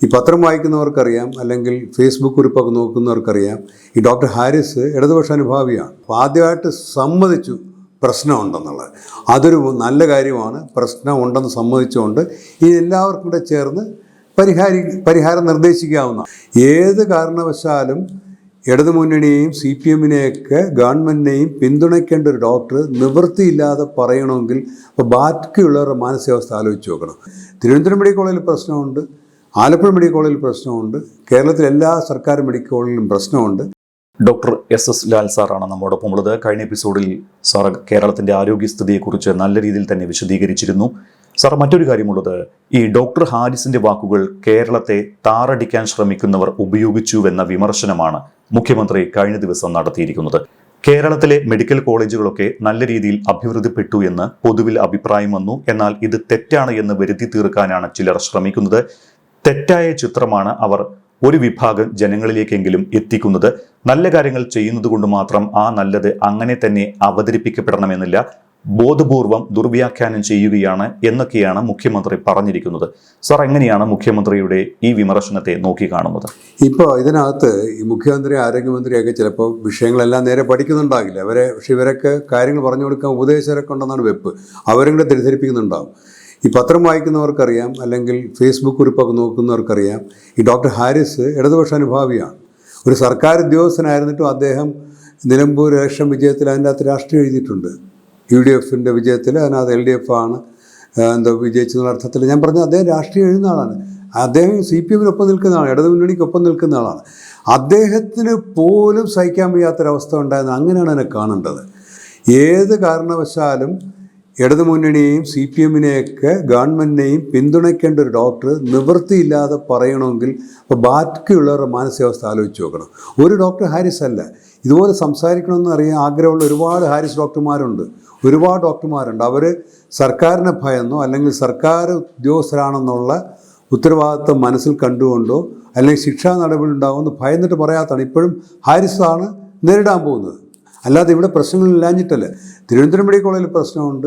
ഈ പത്രം വായിക്കുന്നവർക്കറിയാം, അല്ലെങ്കിൽ ഫേസ്ബുക്ക് കുറിപ്പൊക്കെ നോക്കുന്നവർക്കറിയാം, ഈ ഡോക്ടർ ഹാരിസ് ഇടതുപക്ഷ അനുഭാവിയാണ്. അപ്പോൾ ആദ്യമായിട്ട് സമ്മതിച്ചു പ്രശ്നമുണ്ടെന്നുള്ളത്. അതൊരു നല്ല കാര്യമാണ്. പ്രശ്നം ഉണ്ടെന്ന് സമ്മതിച്ചുകൊണ്ട് ഈ എല്ലാവർക്കും കൂടെ ചേർന്ന് പരിഹാരം നിർദ്ദേശിക്കാവുന്ന. ഏത് കാരണവശാലും ഇടതുമുന്നണിയെയും CPM-നെയൊക്കെ ഗവൺമെൻറ്റിനെയും പിന്തുണയ്ക്കേണ്ട ഒരു ഡോക്ടർ നിവൃത്തിയില്ലാതെ പറയണമെങ്കിൽ അപ്പോൾ ബാക്കിയുള്ളവരുടെ മാനസികാവസ്ഥ ആലോചിച്ച് നോക്കണം. തിരുവനന്തപുരം മെഡിക്കൽ കോളേജിൽ പ്രശ്നമുണ്ട്, ആലപ്പുഴ മെഡിക്കൽ കോളേജിൽ പ്രശ്നമുണ്ട്, കേരളത്തിലെ എല്ലാ സർക്കാർ മെഡിക്കൽ കോളേജിലും പ്രശ്നമുണ്ട്. ഡോക്ടർ SS ലാൽ സാറാണ് നമ്മോടൊപ്പം ഉള്ളത്. കഴിഞ്ഞ എപ്പിസോഡിൽ സാർ കേരളത്തിൻ്റെ ആരോഗ്യസ്ഥിതിയെക്കുറിച്ച് നല്ല രീതിയിൽ തന്നെ വിശദീകരിച്ചിരുന്നു. സാർ, മറ്റൊരു കാര്യമുള്ളത്, ഈ ഡോക്ടർ ഹാരിസിന്റെ വാക്കുകൾ കേരളത്തെ താറടിക്കാൻ ശ്രമിക്കുന്നവർ ഉപയോഗിച്ചുവെന്ന വിമർശനമാണ് മുഖ്യമന്ത്രി കഴിഞ്ഞ ദിവസം നടത്തിയിരിക്കുന്നത്. കേരളത്തിലെ മെഡിക്കൽ കോളേജുകളൊക്കെ നല്ല രീതിയിൽ അഭിവൃദ്ധിപ്പെട്ടു എന്ന് പൊതുവിൽ അഭിപ്രായം വന്നു. എന്നാൽ ഇത് തെറ്റാണ് എന്ന് വരുത്തി തീർക്കാനാണ് ചിലർ ശ്രമിക്കുന്നത്. തെറ്റായ ചിത്രമാണ് അവർ ഒരു വിഭാഗം ജനങ്ങളിലേക്കെങ്കിലും എത്തിക്കുന്നത്. നല്ല കാര്യങ്ങൾ ചെയ്യുന്നത് കൊണ്ട് മാത്രം ആ നല്ലത് അങ്ങനെ തന്നെ അവതരിപ്പിക്കപ്പെടണമെന്നില്ല, ബോധപൂർവം ദുർവ്യാഖ്യാനം ചെയ്യുകയാണ് എന്നൊക്കെയാണ് മുഖ്യമന്ത്രി പറഞ്ഞിരിക്കുന്നത്. സാർ, എങ്ങനെയാണ് മുഖ്യമന്ത്രിയുടെ ഈ വിമർശനത്തെ നോക്കിക്കാണുന്നത്? ഇപ്പോൾ ഇതിനകത്ത് ഈ മുഖ്യമന്ത്രി, ആരോഗ്യമന്ത്രിയൊക്കെ ചിലപ്പോൾ വിഷയങ്ങളെല്ലാം നേരെ പഠിക്കുന്നുണ്ടാകില്ല. പക്ഷേ ഇവരൊക്കെ കാര്യങ്ങൾ പറഞ്ഞു കൊടുക്കാൻ ഉപദേശകരൊക്കെ ഉണ്ടെന്നാണ് വെപ്പ്. അവരും കൂടെ തെറ്റിദ്ധരിപ്പിക്കുന്നുണ്ടാകും. ഈ പത്രം വായിക്കുന്നവർക്കറിയാം, അല്ലെങ്കിൽ ഫേസ്ബുക്ക് കുറിപ്പൊക്കെ നോക്കുന്നവർക്കറിയാം, ഈ ഡോക്ടർ ഹാരിസ് ഇടതുപക്ഷ അനുഭാവിയാണ്. ഒരു സർക്കാർ ഉദ്യോഗസ്ഥനായിരുന്നിട്ടും അദ്ദേഹം നിലമ്പൂർ ഇലക്ഷൻ വിജയത്തിൽ അതിൻ്റെ അകത്ത് രാഷ്ട്രീയം എഴുതിയിട്ടുണ്ട്. UDF-ൻ്റെ വിജയത്തിൽ അതിനകത്ത് LDF ആണ് വിജയിച്ചെന്നുള്ള അർത്ഥത്തിൽ ഞാൻ പറഞ്ഞ അദ്ദേഹം രാഷ്ട്രീയം എഴുതുന്ന ആളാണ്. അദ്ദേഹം CPM-നൊപ്പം നിൽക്കുന്ന ആളാണ്, ഇടതുമുന്നണിക്കൊപ്പം നിൽക്കുന്ന ആളാണ്. അദ്ദേഹത്തിന് പോലും സഹിക്കാൻ വയ്യാത്തൊരവസ്ഥ ഉണ്ടായിരുന്നു. അങ്ങനെയാണ് അതിനെ കാണേണ്ടത്. ഏത് കാരണവശാലും ഇടതുമുന്നണിയെയും CPM-നെയൊക്കെ ഗവൺമെൻറ്റിനെയും പിന്തുണയ്ക്കേണ്ട ഒരു ഡോക്ടർ നിവൃത്തിയില്ലാതെ പറയണമെങ്കിൽ അപ്പോൾ ബാക്കിയുള്ളവരുടെ മാനസികാവസ്ഥ ആലോചിച്ച് നോക്കണം. ഒരു ഡോക്ടർ ഹാരിസ് അല്ല, ഇതുപോലെ സംസാരിക്കണമെന്ന് അറിയാൻ ആഗ്രഹമുള്ള ഒരുപാട് ഹാരിസ് ഡോക്ടർമാരുണ്ട്, ഒരുപാട് ഡോക്ടർമാരുണ്ട്. അവർ സർക്കാരിനെ ഭയന്നോ അല്ലെങ്കിൽ സർക്കാർ ഉദ്യോഗസ്ഥരാണെന്നുള്ള ഉത്തരവാദിത്വം മനസ്സിൽ കണ്ടുകൊണ്ടോ അല്ലെങ്കിൽ ശിക്ഷാ നടപടി ഉണ്ടാകുമെന്ന് ഭയന്നിട്ട് പറയാത്തതാണ് ഇപ്പോഴും ഹാരിസാണ് നേരിടാൻ പോകുന്നത്. അല്ലാതെ ഇവിടെ പ്രശ്നങ്ങളില്ലാഞ്ഞിട്ടല്ല. തിരുവനന്തപുരം മെഡിക്കൽ കോളേജിൽ പ്രശ്നമുണ്ട്,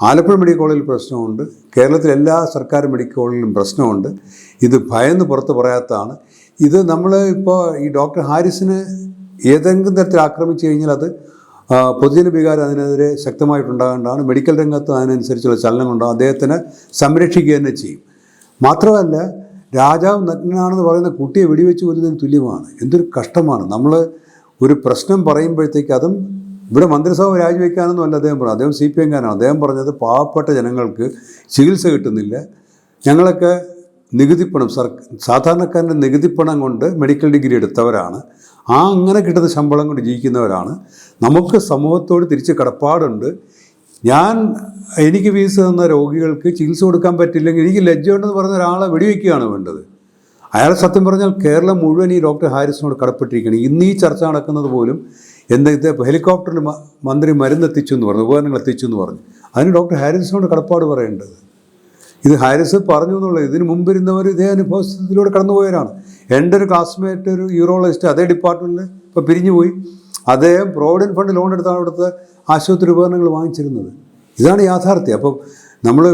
ആലപ്പുഴ മെഡിക്കൽ കോളേജിൽ പ്രശ്നമുണ്ട്, കേരളത്തിലെ എല്ലാ സർക്കാർ മെഡിക്കൽ കോളേജിലും പ്രശ്നമുണ്ട്. ഇത് ഭയന്ന് പുറത്ത് പറയാത്തതാണ്. ഇത് നമ്മൾ ഇപ്പോൾ ഈ ഡോക്ടർ ഹാരിസിനെ ഏതെങ്കിലും തരത്തിൽ ആക്രമിച്ചു കഴിഞ്ഞാൽ അത് പൊതുജന വികാരം അതിനെതിരെ ശക്തമായിട്ടുണ്ടാകേണ്ടതാണ്. മെഡിക്കൽ രംഗത്തും അതിനനുസരിച്ചുള്ള ചലനങ്ങളുണ്ടാകും. അദ്ദേഹത്തിനെ സംരക്ഷിക്കുക തന്നെ ചെയ്യും. മാത്രമല്ല, രാജാവ് നഗ്നനാണെന്ന് പറയുന്ന കുട്ടിയെ വെടിവെച്ച് കൊല്ലുന്നതിന് തുല്യമാണ്. എന്തൊരു കഷ്ടമാണ്. നമ്മൾ ഒരു പ്രശ്നം പറയുമ്പോഴത്തേക്ക് അതും ഇവിടെ മന്ത്രിസഭ രാജിവെക്കാനൊന്നും അല്ല അദ്ദേഹം പറഞ്ഞത്. അദ്ദേഹം CPM-കാരനാണ്. അദ്ദേഹം പറഞ്ഞത് പാവപ്പെട്ട ജനങ്ങൾക്ക് ചികിത്സ കിട്ടുന്നില്ല, ഞങ്ങളൊക്കെ നികുതിപ്പണം സാധാരണക്കാരൻ്റെ നികുതിപ്പണം കൊണ്ട് മെഡിക്കൽ ഡിഗ്രി എടുത്തവരാണ്, അങ്ങനെ കിട്ടുന്ന ശമ്പളം കൊണ്ട് ജീവിക്കുന്നവരാണ്, നമുക്ക് സമൂഹത്തോട് തിരിച്ച് കടപ്പാടുണ്ട്. എനിക്ക് ഫീസ് തന്ന രോഗികൾക്ക് ചികിത്സ കൊടുക്കാൻ പറ്റില്ലെങ്കിൽ എനിക്ക് ലജ്ജയുണ്ടെന്ന് പറഞ്ഞ ഒരാളെ വെടിവെക്കുകയാണ് വേണ്ടത്. അയാൾ സത്യം പറഞ്ഞാൽ കേരളം മുഴുവൻ ഈ ഡോക്ടർ ഹാരിസിനോട് കടപ്പെട്ടിരിക്കുകയാണ്. ഇന്ന് ഈ ചർച്ച നടക്കുന്നത് പോലും എന്തെങ്കിലും ഹെലികോപ്റ്ററിൽ മന്ത്രി മരുന്നെത്തിച്ചു എന്ന് പറഞ്ഞു, ഉപകരണങ്ങൾ എത്തിച്ചു എന്ന് പറഞ്ഞു. അതിന് ഡോക്ടർ ഹാരിസിനോട് കടപ്പാട് പറയേണ്ടത്. ഇത് ഹാരിസ് പറഞ്ഞു എന്നുള്ളത് ഇതിന് മുമ്പിരുന്നവർ ഇതേ അനുഭവത്തിലൂടെ കടന്നുപോയവരാണ്. എൻ്റെ ഒരു ക്ലാസ്മേറ്റ്, ഒരു യൂറോളജിസ്റ്റ്, അതേ ഡിപ്പാർട്ട്മെൻറ്റിൽ ഇപ്പോൾ പിരിഞ്ഞുപോയി. അദ്ദേഹം പ്രോവിഡൻറ്റ് ഫണ്ട് ലോൺ എടുത്താണ് അവിടുത്തെ ആശുപത്രി ഉപകരണങ്ങൾ വാങ്ങിച്ചിരുന്നത്. ഇതാണ് യാഥാർത്ഥ്യം. അപ്പം നമ്മൾ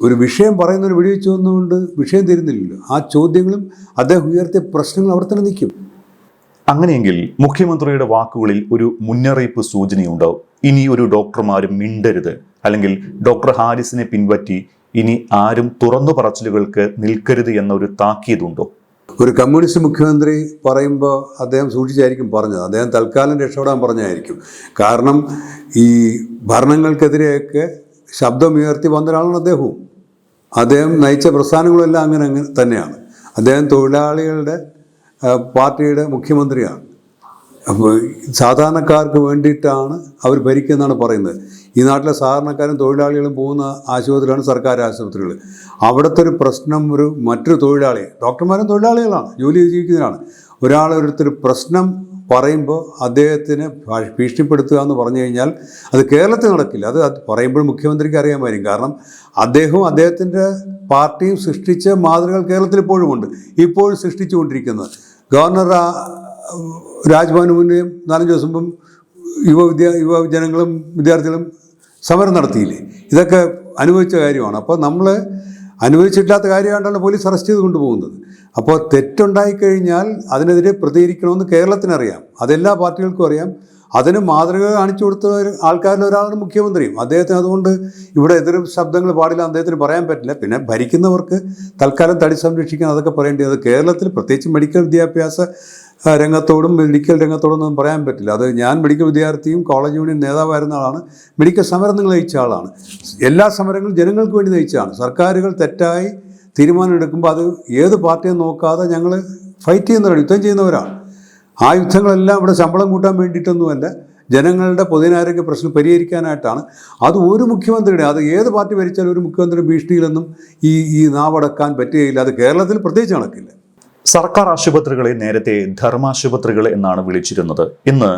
ഒരു വിഷയം പറയുന്നൊരു വെടിവെച്ച് വന്നുകൊണ്ട് വിഷയം തരുന്നില്ലല്ലോ. ആ ചോദ്യങ്ങളും അദ്ദേഹം ഉയർത്തിയ പ്രശ്നങ്ങൾ അവിടെ തന്നെ നിൽക്കും. അങ്ങനെയെങ്കിൽ മുഖ്യമന്ത്രിയുടെ വാക്കുകളിൽ ഒരു മുന്നറിയിപ്പ് സൂചനയുണ്ടാവും. ഇനി ഒരു ഡോക്ടർമാരും മിണ്ടരുത്, അല്ലെങ്കിൽ ഡോക്ടർ ഹാരിസിനെ പിൻപറ്റി ഇനി ആരും തുറന്നു പറച്ചിലുകൾക്ക് നിൽക്കരുത് എന്നൊരു താക്കീതുണ്ടോ? ഒരു കമ്മ്യൂണിസ്റ്റ് മുഖ്യമന്ത്രി പറയുമ്പോൾ അദ്ദേഹം സൂക്ഷിച്ചായിരിക്കും പറഞ്ഞത്. അദ്ദേഹം തൽക്കാലം രക്ഷപ്പെടാൻ പറഞ്ഞായിരിക്കും. കാരണം ഈ ഭരണങ്ങൾക്കെതിരെയൊക്കെ ശബ്ദമുയർത്തി വന്ന ഒരാളാണ് അദ്ദേഹവും. അദ്ദേഹം നയിച്ച പ്രസ്ഥാനങ്ങളെല്ലാം അങ്ങനെ തന്നെയാണ്. അദ്ദേഹം തൊഴിലാളികളുടെ പാർട്ടിയുടെ മുഖ്യമന്ത്രിയാണ്. അപ്പോൾ സാധാരണക്കാർക്ക് വേണ്ടിയിട്ടാണ് അവർ ഭരിക്കുന്നതാണ് പറയുന്നത്. ഈ നാട്ടിലെ സാധാരണക്കാരും തൊഴിലാളികളും പോകുന്ന ആശുപത്രികളാണ് സർക്കാർ ആശുപത്രികൾ. അവിടുത്തെ ഒരു പ്രശ്നം മറ്റൊരു തൊഴിലാളി, ഡോക്ടർമാരും തൊഴിലാളികളാണ്, ജോലി ചെയ്ത് ജീവിക്കുന്നവരാണ്. ഒരാളൊരുത്തൊരു പ്രശ്നം പറയുമ്പോൾ അദ്ദേഹത്തിനെ ഭീഷണിപ്പെടുത്തുക എന്ന് പറഞ്ഞു കഴിഞ്ഞാൽ അത് കേരളത്തിൽ നടക്കില്ല. അത് പറയുമ്പോൾ മുഖ്യമന്ത്രിക്ക് അറിയാമായിരിക്കും. കാരണം അദ്ദേഹവും അദ്ദേഹത്തിൻ്റെ പാർട്ടിയും സൃഷ്ടിച്ച മാതൃകകൾ കേരളത്തിൽ ഇപ്പോഴുമുണ്ട്, ഇപ്പോഴും സൃഷ്ടിച്ചുകൊണ്ടിരിക്കുന്നത്. ഗവർണർ രാജ്ഭവന് മുന്നേയും 4 ദിവസം മുമ്പും യുവജനങ്ങളും വിദ്യാർത്ഥികളും സമരം നടത്തിയില്ലേ? ഇതൊക്കെ അനുഭവിച്ച കാര്യമാണ്. അപ്പോൾ നമ്മൾ അനുവദിച്ചിട്ടില്ലാത്ത കാര്യമായിട്ടാണ് പോലീസ് അറസ്റ്റ് ചെയ്ത് കൊണ്ടുപോകുന്നത്. അപ്പോൾ തെറ്റുണ്ടായിക്കഴിഞ്ഞാൽ അതിനെതിരെ പ്രതികരിക്കണമെന്ന് കേരളത്തിനറിയാം, അതെല്ലാ പാർട്ടികൾക്കും അറിയാം. അതിന് മാതൃക കാണിച്ചു കൊടുത്ത ആൾക്കാരിൽ ഒരാളാണ് മുഖ്യമന്ത്രിയും. അദ്ദേഹത്തിന് അതുകൊണ്ട് ഇവിടെ എതിർ ശബ്ദങ്ങൾ പാടില്ല, അദ്ദേഹത്തിന് പറയാൻ പറ്റില്ല. പിന്നെ ഭരിക്കുന്നവർക്ക് തൽക്കാലം തടി സംരക്ഷിക്കാൻ അതൊക്കെ പറയേണ്ടത്. കേരളത്തിൽ പ്രത്യേകിച്ച് മെഡിക്കൽ വിദ്യാഭ്യാസ രംഗത്തോടും മെഡിക്കൽ രംഗത്തോടൊന്നും പറയാൻ പറ്റില്ല. അത് ഞാൻ മെഡിക്കൽ വിദ്യാർത്ഥിയും കോളേജ് യൂണിയൻ നേതാവായിരുന്ന ആളാണ്, മെഡിക്കൽ സമരം നയിച്ച ആളാണ്. എല്ലാ സമരങ്ങളും ജനങ്ങൾക്ക് വേണ്ടി നയിച്ചതാണ്. സർക്കാരുകൾ തെറ്റായി തീരുമാനം എടുക്കുമ്പോൾ അത് ഏത് പാർട്ടിയും നോക്കാതെ ഞങ്ങൾ ഫൈറ്റ് ചെയ്യുന്നവരാണ്, യുദ്ധം ചെയ്യുന്നവരാണ്. ആ യുദ്ധങ്ങളെല്ലാം ഇവിടെ ശമ്പളം കൂട്ടാൻ വേണ്ടിയിട്ടൊന്നുമല്ല, ജനങ്ങളുടെ പൊതുജനാരോഗ്യ പ്രശ്നം പരിഹരിക്കാനായിട്ടാണ്. അത് ഒരു മുഖ്യമന്ത്രിയുടെ, അത് ഏത് പാർട്ടി ഭരിച്ചാലും ഒരു മുഖ്യമന്ത്രി ഭീഷണിയിലൊന്നും ഈ നാവടക്കാൻ പറ്റുകയില്ല. അത് കേരളത്തിൽ പ്രത്യേകിച്ച് നടക്കില്ല. സർക്കാർ ആശുപത്രികളെ നേരത്തെ ധർമാശുപത്രികൾ എന്നാണ് വിളിച്ചിരുന്നത്. ഇന്ന്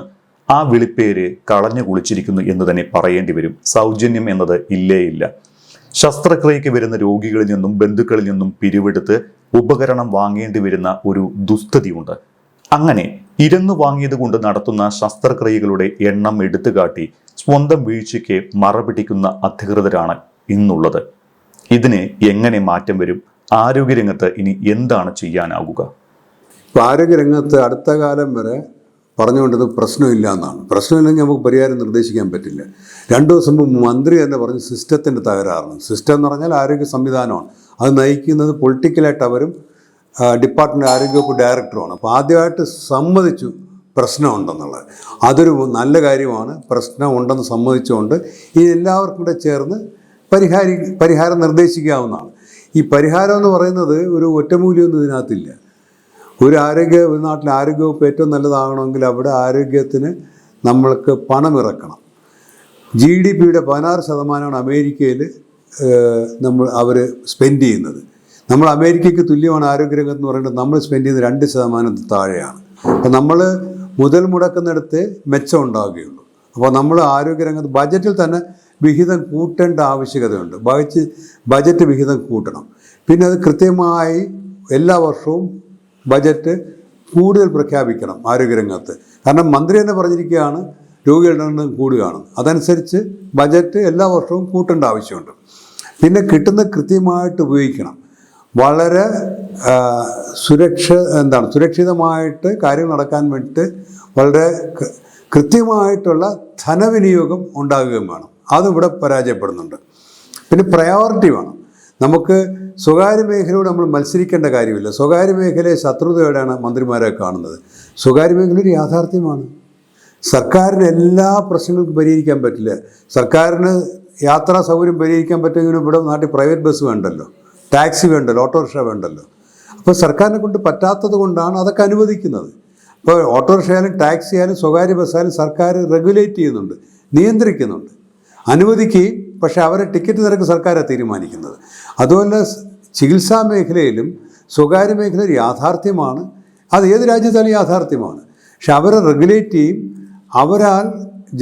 ആ വിളിപ്പേര് കളഞ്ഞു കുളിച്ചിരിക്കുന്നു എന്ന് തന്നെ പറയേണ്ടി വരും. സൗജന്യം എന്നത് ഇല്ലേ ഇല്ല. ശസ്ത്രക്രിയയ്ക്ക് വരുന്ന രോഗികളിൽ നിന്നും ബന്ധുക്കളിൽ നിന്നും പിരിവെടുത്ത് ഉപകരണം വാങ്ങേണ്ടി വരുന്ന ഒരു ദുസ്ഥിതിയുണ്ട്. അങ്ങനെ ഇരുന്ന് വാങ്ങിയത് കൊണ്ട് നടത്തുന്ന ശസ്ത്രക്രിയകളുടെ എണ്ണം എടുത്തുകാട്ടി സ്വന്തം വീഴ്ചയ്ക്ക് മറപിടിക്കുന്ന അധികൃതരാണ് ഇന്നുള്ളത്. ഇതിന് എങ്ങനെ മാറ്റം വരും? ആരോഗ്യരംഗത്ത് ഇനി എന്താണ് ചെയ്യാനാകുക? ഇപ്പോൾ ആരോഗ്യരംഗത്ത് അടുത്ത കാലം വരെ പറഞ്ഞുകൊണ്ടത് പ്രശ്നമില്ല എന്നാണ്. പ്രശ്നമില്ലെങ്കിൽ നമുക്ക് പരിഹാരം നിർദ്ദേശിക്കാൻ പറ്റില്ല. 2 ദിവസം മുമ്പ് മന്ത്രി തന്നെ പറഞ്ഞു സിസ്റ്റത്തിൻ്റെ തകരാറാണ്. സിസ്റ്റം എന്ന് പറഞ്ഞാൽ ആരോഗ്യ സംവിധാനമാണ്. അത് നയിക്കുന്നത് പൊളിറ്റിക്കലായിട്ട് അവരും ഡിപ്പാർട്ട്മെൻറ്റ് ആരോഗ്യവകുപ്പ് ഡയറക്ടറുമാണ്. അപ്പോൾ ആദ്യമായിട്ട് സമ്മതിച്ചു പ്രശ്നമുണ്ടെന്നുള്ളത്. അതൊരു നല്ല കാര്യമാണ്. പ്രശ്നം ഉണ്ടെന്ന് സമ്മതിച്ചുകൊണ്ട് ഈ എല്ലാവർക്കും കൂടെ ചേർന്ന് പരിഹാരം നിർദ്ദേശിക്കാവുന്നതാണ്. ഈ പരിഹാരം എന്ന് പറയുന്നത് ഒരു ഒറ്റമൂല്യമൊന്നും ഇതിനകത്തില്ല. ഒരു നാട്ടിലെ ആരോഗ്യവകുപ്പ് ഏറ്റവും നല്ലതാകണമെങ്കിൽ അവിടെ ആരോഗ്യത്തിന് നമ്മൾക്ക് പണം ഇറക്കണം. GDP-യുടെ 16% അമേരിക്കയിൽ അവർ സ്പെൻഡ് ചെയ്യുന്നത്. നമ്മൾ അമേരിക്കയ്ക്ക് തുല്യമാണ് ആരോഗ്യരംഗത്ത് എന്ന് പറയുന്നത്. നമ്മൾ സ്പെൻഡ് ചെയ്യുന്നത് 2% താഴെയാണ്. അപ്പോൾ നമ്മൾ മുതൽ മുടക്കുന്നിടത്ത് മെച്ചം ഉണ്ടാവുകയുള്ളൂ. അപ്പോൾ നമ്മൾ ആരോഗ്യരംഗത്ത് ബജറ്റിൽ തന്നെ വിഹിതം കൂട്ടേണ്ട ആവശ്യകതയുണ്ട്. ബജറ്റ് വിഹിതം കൂട്ടണം. പിന്നെ അത് കൃത്യമായി എല്ലാ വർഷവും ബജറ്റ് കൂടുതൽ പ്രഖ്യാപിക്കണം ആരോഗ്യരംഗത്ത്. കാരണം മന്ത്രി തന്നെ പറഞ്ഞിരിക്കുകയാണ് രോഗികളുടെ എണ്ണം കൂടുകയാണ്. അതനുസരിച്ച് ബജറ്റ് എല്ലാ വർഷവും കൂട്ടേണ്ട ആവശ്യമുണ്ട്. പിന്നെ കിട്ടുന്ന കൃത്യമായിട്ട് ഉപയോഗിക്കണം. വളരെ സുരക്ഷിതമായിട്ട് കാര്യങ്ങൾ നടക്കാൻ വേണ്ടിയിട്ട് വളരെ കൃത്യമായിട്ടുള്ള ധനവിനിയോഗം ഉണ്ടാകുകയും വേണം. അതിവിടെ പരാജയപ്പെടുന്നുണ്ട്. പിന്നെ പ്രയോറിറ്റി വേണം. നമുക്ക് സ്വകാര്യ മേഖലയോട് നമ്മൾ മത്സരിക്കേണ്ട കാര്യമില്ല. സ്വകാര്യ മേഖലയെ ശത്രുതയോടെയാണ് മന്ത്രിമാരെ കാണുന്നത്. സ്വകാര്യ മേഖല ഒരു യാഥാർത്ഥ്യമാണ്. സർക്കാരിന് എല്ലാ പ്രശ്നങ്ങൾക്കും പരിഹരിക്കാൻ പറ്റില്ല. സർക്കാരിന് യാത്രാ സൗകര്യം പരിഹരിക്കാൻ പറ്റുമെങ്കിലും ഇവിടെ നാട്ടിൽ പ്രൈവറ്റ് ബസ് വേണ്ടല്ലോ, ടാക്സി വേണ്ടല്ലോ, ഓട്ടോറിക്ഷ വേണ്ടല്ലോ. അപ്പോൾ സർക്കാരിനെ കൊണ്ട് പറ്റാത്തത് കൊണ്ടാണ് അതൊക്കെ അനുവദിക്കുന്നത്. ഇപ്പോൾ ഓട്ടോറിക്ഷ ആയാലും ടാക്സി ആയാലും സ്വകാര്യ ബസ്സായാലും സർക്കാർ റെഗുലേറ്റ് ചെയ്യുന്നുണ്ട്, നിയന്ത്രിക്കുന്നുണ്ട്, അനുവദിക്കുകയും. പക്ഷേ അവരെ ടിക്കറ്റ് നിരക്ക് സർക്കാരാണ് തീരുമാനിക്കുന്നത്. അതുപോലെ ചികിത്സാ മേഖലയിലും സ്വകാര്യ മേഖല ഒരു യാഥാർത്ഥ്യമാണ്. അത് ഏത് രാജ്യത്താലും യാഥാർത്ഥ്യമാണ്. പക്ഷെ അവരെ റെഗുലേറ്റ് ചെയ്യും. അവരാൽ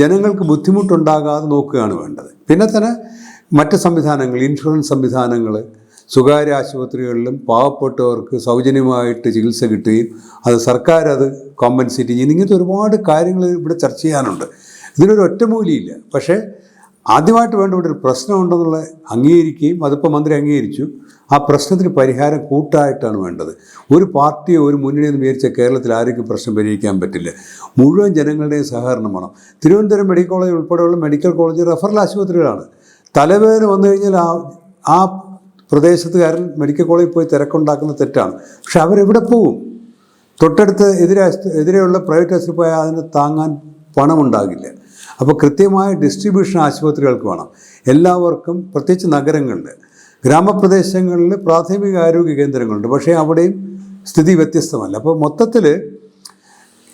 ജനങ്ങൾക്ക് ബുദ്ധിമുട്ടുണ്ടാകാതെ നോക്കുകയാണ് വേണ്ടത്. പിന്നെ തന്നെ മറ്റ് സംവിധാനങ്ങൾ, ഇൻഷുറൻസ് സംവിധാനങ്ങൾ, സ്വകാര്യ ആശുപത്രികളിലും പാവപ്പെട്ടവർക്ക് സൗജന്യമായിട്ട് ചികിത്സ കിട്ടുകയും അത് സർക്കാർ അത് കോമ്പൻസേറ്റ് ചെയ്യും. ഇങ്ങനത്തെ ഒരുപാട് കാര്യങ്ങൾ ഇവിടെ ചർച്ച ചെയ്യാനുണ്ട്. ഇതിനൊരു ഒറ്റമൂലിയില്ല. പക്ഷേ ആദ്യമായിട്ട് വേണ്ട ഇവിടെ ഒരു പ്രശ്നമുണ്ടെന്നുള്ള അംഗീകരിക്കുകയും അതിപ്പോൾ മന്ത്രി അംഗീകരിച്ചു. ആ പ്രശ്നത്തിന് പരിഹാരം കൂട്ടായിട്ടാണ് വേണ്ടത്. ഒരു പാർട്ടിയോ ഒരു മുന്നണിയെന്ന് വിചാരിച്ച കേരളത്തിൽ ആരോഗ്യ പ്രശ്നം പരിഹരിക്കാൻ പറ്റില്ല. മുഴുവൻ ജനങ്ങളുടെയും സഹകരണം വേണം. തിരുവനന്തപുരം മെഡിക്കൽ കോളേജ് ഉൾപ്പെടെയുള്ള മെഡിക്കൽ കോളേജ് റെഫറൽ ആശുപത്രികളാണ്. തലവേദന വന്നു കഴിഞ്ഞാൽ ആ പ്രദേശത്തുകാരൻ മെഡിക്കൽ കോളേജിൽ പോയി തിരക്കുണ്ടാക്കുന്ന തെറ്റാണ്. പക്ഷെ അവരെവിടെ പോവും? തൊട്ടടുത്ത് എതിരെയുള്ള പ്രൈവറ്റ് ആശുപത്രി പോയാൽ അതിന് താങ്ങാൻ പണമുണ്ടാകില്ല. അപ്പോൾ കൃത്യമായ ഡിസ്ട്രിബ്യൂഷൻ ആശുപത്രികൾക്ക് വേണം എല്ലാവർക്കും. പ്രത്യേകിച്ച് നഗരങ്ങളിൽ, ഗ്രാമപ്രദേശങ്ങളിൽ പ്രാഥമിക ആരോഗ്യ കേന്ദ്രങ്ങളുണ്ട്. പക്ഷേ അവിടെയും സ്ഥിതി വ്യത്യസ്തമല്ല. അപ്പോൾ മൊത്തത്തിൽ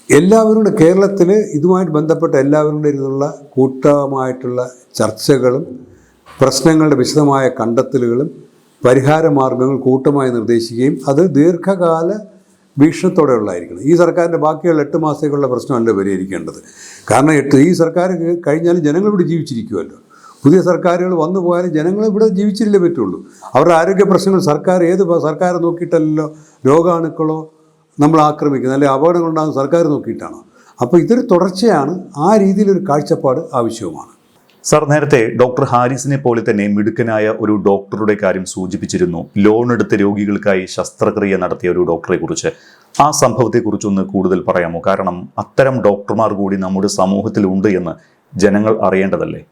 എല്ലാവരുടെ കേരളത്തിൽ ഇതുമായിട്ട് ബന്ധപ്പെട്ട എല്ലാവരുടെ ഇതിലുള്ള കൂട്ടമായിട്ടുള്ള ചർച്ചകളും പ്രശ്നങ്ങളുടെ വിശദമായ കണ്ടെത്തലുകളും പരിഹാര മാർഗങ്ങൾ കൂട്ടമായി നിർദ്ദേശിക്കുകയും അത് ദീർഘകാല വീക്ഷണത്തോടെ ഉള്ളതായിരിക്കണം. ഈ സർക്കാരിൻ്റെ ബാക്കിയുള്ള 8 മാസത്തേക്കുള്ള പ്രശ്നമല്ല പരിഹരിക്കേണ്ടത്. കാരണം ഈ സർക്കാർ കഴിഞ്ഞാലും ജനങ്ങൾ ഇവിടെ ജീവിച്ചിരിക്കുമല്ലോ. പുതിയ സർക്കാരുകൾ വന്നു പോയാലും ജനങ്ങൾ ഇവിടെ ജീവിച്ചില്ലേ പറ്റുള്ളൂ. അവരുടെ ആരോഗ്യ പ്രശ്നങ്ങൾ സർക്കാർ നോക്കിയിട്ടല്ലോ രോഗാണുക്കളോ നമ്മൾ ആക്രമിക്കുന്നത്, അല്ലെങ്കിൽ അപകടങ്ങളുണ്ടാകുന്ന സർക്കാർ നോക്കിയിട്ടാണോ? അപ്പോൾ ഇതൊരു തുടർച്ചയാണ്. ആ രീതിയിലൊരു കാഴ്ചപ്പാട് ആവശ്യവുമാണ്. സാർ, നേരത്തെ ഡോക്ടർ ഹാരിസിനെ പോലെ തന്നെ മിടുക്കനായ ഒരു ഡോക്ടറുടെ കാര്യം സൂചിപ്പിച്ചിരുന്നു. ലോൺ എടുത്ത രോഗികൾക്കായി ശസ്ത്രക്രിയ നടത്തിയ ഒരു ഡോക്ടറെ കുറിച്ച്. ആ സംഭവത്തെക്കുറിച്ചൊന്ന് കൂടുതൽ പറയാമോ? കാരണം അത്തരം ഡോക്ടർമാർ കൂടി നമ്മുടെ സമൂഹത്തിൽ ഉണ്ട് എന്ന് ജനങ്ങൾ അറിയേണ്ടതല്ലേ?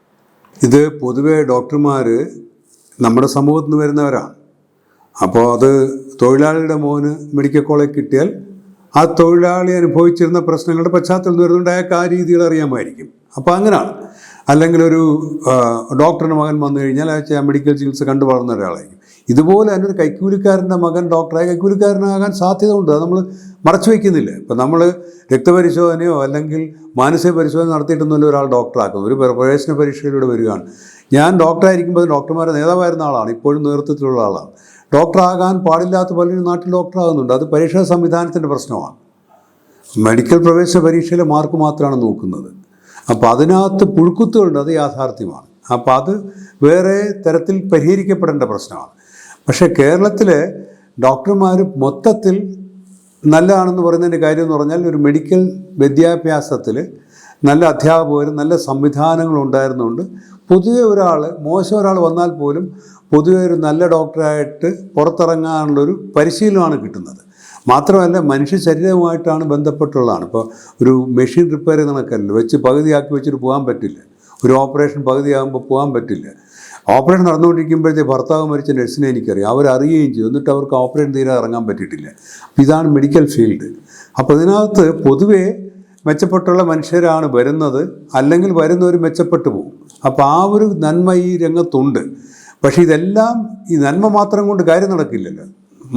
ഇത് പൊതുവെ ഡോക്ടർമാർ നമ്മുടെ സമൂഹത്തിൽ നിന്ന് വരുന്നവരാണ്. അപ്പോൾ അത് തൊഴിലാളിയുടെ മോന് മെഡിക്കൽ കോളേജ് കിട്ടിയാൽ ആ തൊഴിലാളി അനുഭവിച്ചിരുന്ന പ്രശ്നങ്ങളുടെ പശ്ചാത്തലത്തിൽ വരുന്നുണ്ട് അയാൾക്ക് ആ രീതിയിൽ അറിയാമായിരിക്കും. അപ്പോൾ അങ്ങനെയാണ്. അല്ലെങ്കിൽ ഒരു ഡോക്ടറുടെ മകൻ വന്നു കഴിഞ്ഞാൽ അയാൾ മെഡിക്കൽ ചികിത്സ കണ്ടു വളർന്ന ഒരാളായിരിക്കും. ഇതുപോലെ തന്നെ ഒരു കൈക്കൂലിക്കാരൻ്റെ മകൻ ഡോക്ടറായ കൈക്കൂലിക്കാരനാകാൻ സാധ്യതയുണ്ട്. അത് നമ്മൾ മറച്ചു വയ്ക്കുന്നില്ല. ഇപ്പം നമ്മൾ രക്തപരിശോധനയോ അല്ലെങ്കിൽ മാനസിക പരിശോധന നടത്തിയിട്ടൊന്നുമില്ല ഒരാൾ ഡോക്ടറാക്കുന്നത്. ഒരു പ്രവേശന പരീക്ഷയിലൂടെ വരികയാണ്. ഞാൻ ഡോക്ടറായിരിക്കുമ്പോൾ ഡോക്ടർമാരുടെ നേതാവായിരുന്ന ആളാണ്, ഇപ്പോഴും നേതൃത്വത്തിലുള്ള ആളാണ്. ഡോക്ടറാകാൻ പാടില്ലാത്ത പലരും നാട്ടിൽ ഡോക്ടറാകുന്നുണ്ട്. അത് പരീക്ഷാ സംവിധാനത്തിൻ്റെ പ്രശ്നമാണ്. മെഡിക്കൽ പ്രവേശന പരീക്ഷയിലെ മാർക്ക് മാത്രമാണ് നോക്കുന്നത്. അപ്പോൾ അതിനകത്ത് പുഴുക്കുത്തുകളുണ്ട്, അത് യാഥാർത്ഥ്യമാണ്. അപ്പോൾ അത് വേറെ തരത്തിൽ പരിഹരിക്കപ്പെടേണ്ട പ്രശ്നമാണ്. പക്ഷേ കേരളത്തിലെ ഡോക്ടർമാർ മൊത്തത്തിൽ നല്ലതാണെന്ന് പറയുന്നതിൻ്റെ കാര്യം എന്ന് പറഞ്ഞാൽ ഒരു മെഡിക്കൽ വിദ്യാഭ്യാസത്തിൽ നല്ല അധ്യാപകരും നല്ല സംവിധാനങ്ങളും ഉണ്ടായിരുന്നുകൊണ്ട് പൊതുവെ മോശം ഒരാൾ വന്നാൽ പോലും പൊതുവെ ഒരു നല്ല ഡോക്ടറായിട്ട് പുറത്തിറങ്ങാനുള്ളൊരു പരിശീലനമാണ് കിട്ടുന്നത്. മാത്രമല്ല മനുഷ്യ ശരീരവുമായിട്ടാണ് ബന്ധപ്പെട്ടുള്ളതാണ്. ഇപ്പോൾ ഒരു മെഷീൻ റിപ്പയർ ചെയ്യുന്ന കണക്കല്ല വെച്ച് പകുതിയാക്കി വെച്ചിട്ട് പോകാൻ പറ്റില്ല. ഒരു ഓപ്പറേഷൻ പകുതിയാകുമ്പോൾ പോകാൻ പറ്റില്ല. ഓപ്പറേഷൻ നടന്നുകൊണ്ടിരിക്കുമ്പോഴത്തെ ഭർത്താവ് മരിച്ച നഴ്സിനെ എനിക്കറിയാം. അവരറിയുകയും ചെയ്തു, എന്നിട്ട് അവർക്ക് ഓപ്പറേഷൻ തീരെ ഇറങ്ങാൻ പറ്റിയിട്ടില്ല. ഇതാണ് മെഡിക്കൽ ഫീൽഡ്. അപ്പോൾ ഇതിനകത്ത് പൊതുവേ മെച്ചപ്പെട്ടുള്ള മനുഷ്യരാണ് വരുന്നത്, അല്ലെങ്കിൽ വരുന്നവർ മെച്ചപ്പെട്ടു പോകും. അപ്പോൾ ആ ഒരു നന്മ ഈ രംഗത്തുണ്ട്. പക്ഷേ ഇതെല്ലാം ഈ നന്മ മാത്രം കൊണ്ട് കാര്യം നടക്കില്ലല്ലോ.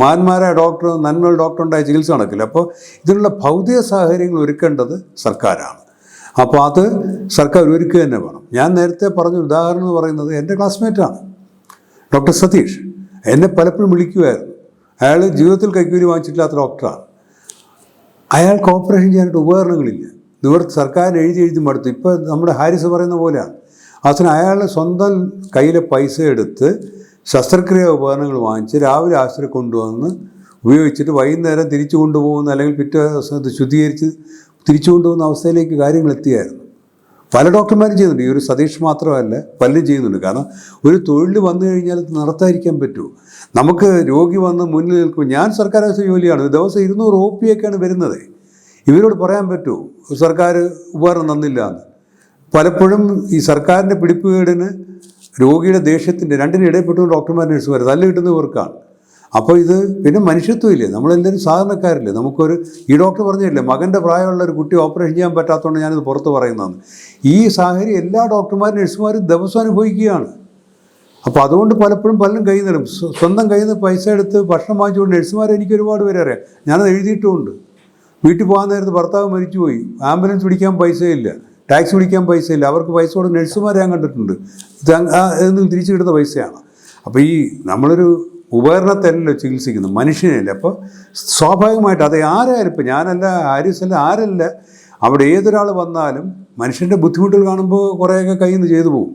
മഹാന്മാരായ ഡോക്ടർ, നന്മയുള്ള ഡോക്ടറുണ്ടായ ചികിത്സ നടക്കില്ല. അപ്പോൾ ഇതിനുള്ള ഭൗതിക സാഹചര്യങ്ങൾ ഒരുക്കേണ്ടത് സർക്കാരാണ്. അപ്പോൾ അത് സർക്കാർ ഒരുക്കുക തന്നെ വേണം. ഞാൻ നേരത്തെ പറഞ്ഞ ഉദാഹരണം എന്ന് പറയുന്നത് എൻ്റെ ക്ലാസ്മേറ്റാണ് ഡോക്ടർ സതീഷ്. എന്നെ പലപ്പോഴും വിളിക്കുമായിരുന്നു. അയാൾ ജീവിതത്തിൽ കൈക്കൂലി വാങ്ങിച്ചിട്ടില്ലാത്ത ഡോക്ടറാണ്. അയാൾക്ക് ഓപ്പറേഷൻ ചെയ്യാനായിട്ട് ഉപകരണങ്ങളില്ല. സർക്കാരിന് എഴുതി മടുത്തു. ഇപ്പോൾ നമ്മുടെ ഹാരിസ് പറയുന്ന പോലെയാണ്. അതിന് അയാൾ സ്വന്തം കയ്യിലെ പൈസ എടുത്ത് ശസ്ത്രക്രിയ ഉപകരണങ്ങൾ വാങ്ങിച്ച് രാവിലെ ആശുപത്രി കൊണ്ടുവന്ന് ഉപയോഗിച്ചിട്ട് വൈകുന്നേരം തിരിച്ചു കൊണ്ടുപോകുന്ന, അല്ലെങ്കിൽ പിറ്റേ ദിവസം ശുദ്ധീകരിച്ച് തിരിച്ചു കൊണ്ടുപോകുന്ന അവസ്ഥയിലേക്ക് കാര്യങ്ങൾ എത്തിയായിരുന്നു. പല ഡോക്ടർമാരും ചെയ്യുന്നുണ്ട്. ഈ ഒരു സതീഷ് മാത്രമല്ല, പലരും ചെയ്യുന്നുണ്ട്. കാരണം ഒരു തൊഴിൽ വന്നു കഴിഞ്ഞാൽ നടത്താതിരിക്കാൻ പറ്റുമോ? നമുക്ക് രോഗി വന്ന് മുന്നിൽ നിൽക്കും. ഞാൻ സർക്കാർ ജോലിയാണ്, ദിവസം 200 OP ഒക്കെയാണ് വരുന്നത്. ഇവരോട് പറയാൻ പറ്റുമോ സർക്കാർ ഉപകരണം തന്നില്ല എന്ന്? പലപ്പോഴും ഈ സർക്കാരിൻ്റെ പിടിപ്പുകേടിന്, രോഗിയുടെ ദേഷ്യത്തിൻ്റെ രണ്ടിനും ഇടയിൽപ്പെട്ടു ഡോക്ടർമാർ നഴ്സുമാർ തല്ല് കിട്ടുന്നവർക്കാണ്. അപ്പോൾ ഇത് പിന്നെ മനുഷ്യത്വമില്ലേ? നമ്മളെല്ലാവരും സാധാരണക്കാരില്ലേ? ഈ ഡോക്ടർ പറഞ്ഞില്ലേ, മകൻ്റെ പ്രായമുള്ള ഒരു കുട്ടി ഓപ്പറേഷൻ ചെയ്യാൻ പറ്റാത്തതുകൊണ്ട് ഞാനിത് പുറത്ത് പറയുന്നതാണ്. ഈ സാഹചര്യം എല്ലാ ഡോക്ടർമാരും നഴ്സുമാരും ദിവസം അനുഭവിക്കുകയാണ്. അപ്പോൾ അതുകൊണ്ട് പലപ്പോഴും പലരും കയ്യിൽ നിന്നും സ്വന്തം കയ്യിൽ നിന്ന് പൈസ എടുത്ത് ഭക്ഷണം വാങ്ങിച്ചുകൊണ്ട് നഴ്സുമാരെ എനിക്ക് ഒരുപാട് പേരെ അറിയാം. ഞാനത് എഴുതിയിട്ടുമുണ്ട്. വീട്ടിൽ പോകാൻ നേരത്ത് ഭർത്താവ് മരിച്ചുപോയി, ആംബുലൻസ് പിടിക്കാൻ പൈസയില്ല, ടാക്സി പിടിക്കാൻ പൈസയില്ല. അവർക്ക് പൈസ കൊടുത്ത് നഴ്സുമാരെ ഞാൻ കണ്ടിട്ടുണ്ട്. ഇത് തിരിച്ചു കിട്ടുന്ന പൈസയാണ്. അപ്പോൾ ഈ നമ്മളൊരു ഉപകരണത്തല്ലല്ലോ ചികിത്സിക്കുന്നത്, മനുഷ്യനല്ലേ. അപ്പോൾ സ്വാഭാവികമായിട്ട് അത് ആരായാലും, ഇപ്പോൾ ഞാനല്ല, ഹാരിസല്ല, ആരല്ല, അവിടെ ഏതൊരാൾ വന്നാലും മനുഷ്യൻ്റെ ബുദ്ധിമുട്ടുകൾ കാണുമ്പോൾ കുറേയൊക്കെ കയ്യിൽ നിന്ന് ചെയ്തു പോകും.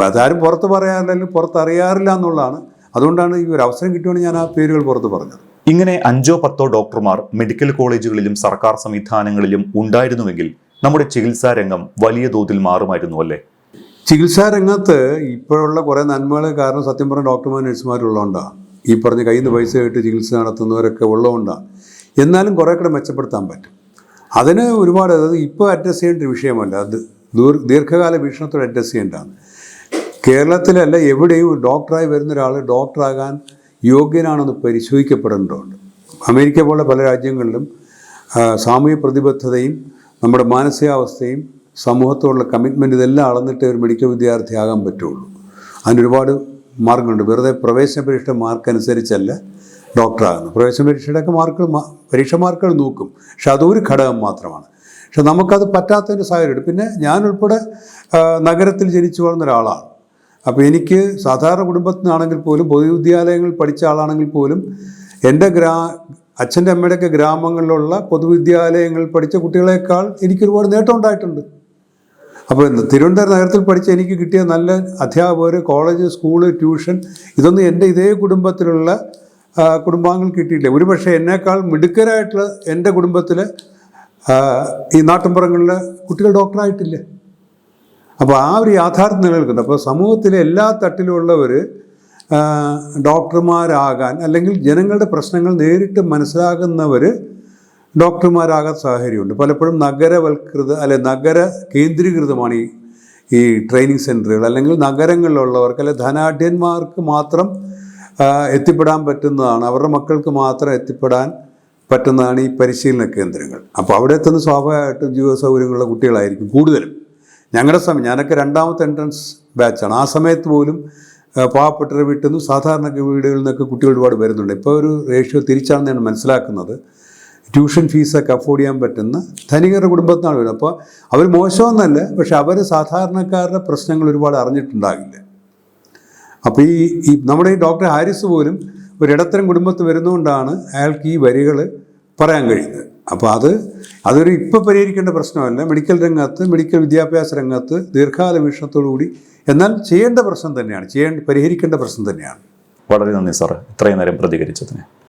അതാരും പുറത്ത് പറയാറില്ല, അല്ലെങ്കിൽ പുറത്തറിയാറില്ല എന്നുള്ളതാണ്. അതുകൊണ്ടാണ് ഈ ഒരു അവസരം കിട്ടുവാണെങ്കിൽ ഞാൻ ആ പേരുകൾ പുറത്ത് പറഞ്ഞത്. ഇങ്ങനെ 5-10 ഡോക്ടർമാർ മെഡിക്കൽ കോളേജുകളിലും സർക്കാർ സംവിധാനങ്ങളിലും ഉണ്ടായിരുന്നുവെങ്കിൽ നമ്മുടെ ചികിത്സാ രംഗം വലിയ തോതിൽ മാറുമായിരുന്നു അല്ലേ? ചികിത്സാ രംഗത്ത് ഇപ്പോഴുള്ള കുറേ നന്മകൾ കാരണം സത്യം പറഞ്ഞ ഡോക്ടർമാർ നഴ്സുമാരുള്ളതുകൊണ്ടാണ്. ഈ പറഞ്ഞ കയ്യിൽ നിന്ന് പൈസ ഇട്ട് ചികിത്സ നടത്തുന്നവരൊക്കെ ഉള്ളതുകൊണ്ടാണ്. എന്നാലും കുറേ കൂടെ മെച്ചപ്പെടുത്താൻ പറ്റും. അതിന് ഒരുപാട്, ഇപ്പോൾ അഡ്രസ്സ് ചെയ്യേണ്ട ഒരു വിഷയമല്ല, അത് ദീർഘകാല വീക്ഷണത്തോടെ അഡ്രസ്സ് ചെയ്യേണ്ടതാണ്. കേരളത്തിലല്ല, എവിടെയും ഡോക്ടറായി വരുന്ന ഒരാൾ ഡോക്ടറാകാൻ യോഗ്യനാണെന്ന് പരിശോധിക്കപ്പെടേണ്ടതുണ്ട്. അമേരിക്ക പോലുള്ള പല രാജ്യങ്ങളിലും സാമൂഹ്യ പ്രതിബദ്ധതയും നമ്മുടെ മാനസികാവസ്ഥയും സമൂഹത്തോടുള്ള കമ്മിറ്റ്മെൻറ്റ് ഇതെല്ലാം അളന്നിട്ട് ഒരു മെഡിക്കൽ വിദ്യാർത്ഥിയാകാൻ പറ്റുള്ളൂ. അതിനൊരുപാട് മാർഗങ്ങളുണ്ട്. വെറുതെ പ്രവേശന പരീക്ഷയുടെ മാർക്ക് അനുസരിച്ചല്ല ഡോക്ടറാകുന്നത്. പ്രവേശന പരീക്ഷയുടെയൊക്കെ പരീക്ഷ മാർക്കുകൾ നോക്കും, പക്ഷെ അതൊരു ഘടകം മാത്രമാണ്. പക്ഷെ നമുക്കത് പറ്റാത്തതിൻ്റെ സാഹചര്യമുണ്ട്. പിന്നെ ഞാനുൾപ്പെടെ നഗരത്തിൽ ജനിച്ചു വളർന്ന ഒരാളാണ്. അപ്പോൾ എനിക്ക് സാധാരണ കുടുംബത്തിൽ നിന്നാണെങ്കിൽ പോലും, പൊതുവിദ്യാലയങ്ങളിൽ പഠിച്ച ആളാണെങ്കിൽ പോലും, എൻ്റെ അച്ഛൻ്റെ അമ്മയുടെയൊക്കെ ഗ്രാമങ്ങളിലുള്ള പൊതുവിദ്യാലയങ്ങളിൽ പഠിച്ച കുട്ടികളെക്കാൾ എനിക്കൊരുപാട് നേട്ടം ഉണ്ടായിട്ടുണ്ട്. അപ്പോൾ തിരുവനന്തപുരം നഗരത്തിൽ പഠിച്ച എനിക്ക് കിട്ടിയ നല്ല അധ്യാപകർ, കോളേജ്, സ്കൂള്, ട്യൂഷൻ, ഇതൊന്നും എൻ്റെ ഇതേ കുടുംബത്തിലുള്ള കുടുംബാംഗങ്ങൾ കിട്ടിയില്ല. ഒരുപക്ഷെ എന്നേക്കാൾ മിടുക്കരായിട്ടുള്ള എൻ്റെ കുടുംബത്തിൽ ഈ നാട്ടിൻപുറങ്ങളിലെ കുട്ടികൾ ഡോക്ടറായിട്ടില്ല. അപ്പോൾ ആ ഒരു യാഥാർത്ഥ്യം നിലനിൽക്കുന്നുണ്ട്. അപ്പോൾ സമൂഹത്തിലെ എല്ലാ തട്ടിലുമുള്ളവർ ഡോക്ടർമാരാകാൻ, അല്ലെങ്കിൽ ജനങ്ങളുടെ പ്രശ്നങ്ങൾ നേരിട്ട് മനസ്സിലാകുന്നവർ ഡോക്ടർമാരാകാൻ സാഹചര്യമുണ്ട്. പലപ്പോഴും നഗര കേന്ദ്രീകൃതമാണ് ഈ ട്രെയിനിങ് സെൻറ്ററുകൾ, അല്ലെങ്കിൽ നഗരങ്ങളിലുള്ളവർക്ക്, അല്ലെങ്കിൽ ധനാഢ്യന്മാർക്ക് മാത്രം എത്തിപ്പെടാൻ പറ്റുന്നതാണ്, അവരുടെ മക്കൾക്ക് മാത്രം എത്തിപ്പെടാൻ പറ്റുന്നതാണ് ഈ പരിശീലന കേന്ദ്രങ്ങൾ. അപ്പോൾ അവിടെ എത്തുന്ന സ്വാഭാവികമായിട്ടും ജീവിത സൗകര്യങ്ങളുള്ള കുട്ടികളായിരിക്കും കൂടുതലും. ഞാനൊക്കെ രണ്ടാമത്തെ എൻട്രൻസ് ബാച്ചാണ്. ആ സമയത്ത് പോലും പാവപ്പെട്ടവരുടെ വീട്ടിൽ നിന്നും സാധാരണ വീടുകളിൽ നിന്നൊക്കെ കുട്ടികൾ ഒരുപാട് വരുന്നുണ്ട്. ഇപ്പോൾ ഒരു റേഷ്യോ തിരിച്ചാണെന്ന് ഞാൻ മനസ്സിലാക്കുന്നത്. ട്യൂഷൻ ഫീസൊക്കെ അഫോർഡ് ചെയ്യാൻ പറ്റുന്ന ധനികരുടെ കുടുംബത്തിനാണ് വരുന്നത്. അപ്പോൾ അവർ മോശമെന്നല്ല, പക്ഷെ അവർ സാധാരണക്കാരുടെ പ്രശ്നങ്ങൾ ഒരുപാട് അറിഞ്ഞിട്ടുണ്ടാകില്ല. അപ്പോൾ ഈ നമ്മുടെ ഈ ഡോക്ടർ ഹാരിസ് പോലും ഒരിടത്തരം കുടുംബത്തിൽ വരുന്നതുകൊണ്ടാണ് അയാൾക്ക് ഈ വരികൾ പറയാൻ കഴിയുന്നത്. അപ്പോൾ അതൊരു ഇപ്പോൾ പരിഹരിക്കേണ്ട പ്രശ്നമല്ല. മെഡിക്കൽ രംഗത്ത്, മെഡിക്കൽ വിദ്യാഭ്യാസ രംഗത്ത് ദീർഘകാല വീക്ഷണത്തോടുകൂടി എന്നാൽ ചെയ്യേണ്ട പ്രശ്നം തന്നെയാണ്, പരിഹരിക്കേണ്ട പ്രശ്നം തന്നെയാണ്. വളരെ നന്ദി സാർ, ഇത്രയും നേരം പ്രതികരിച്ചതിന്.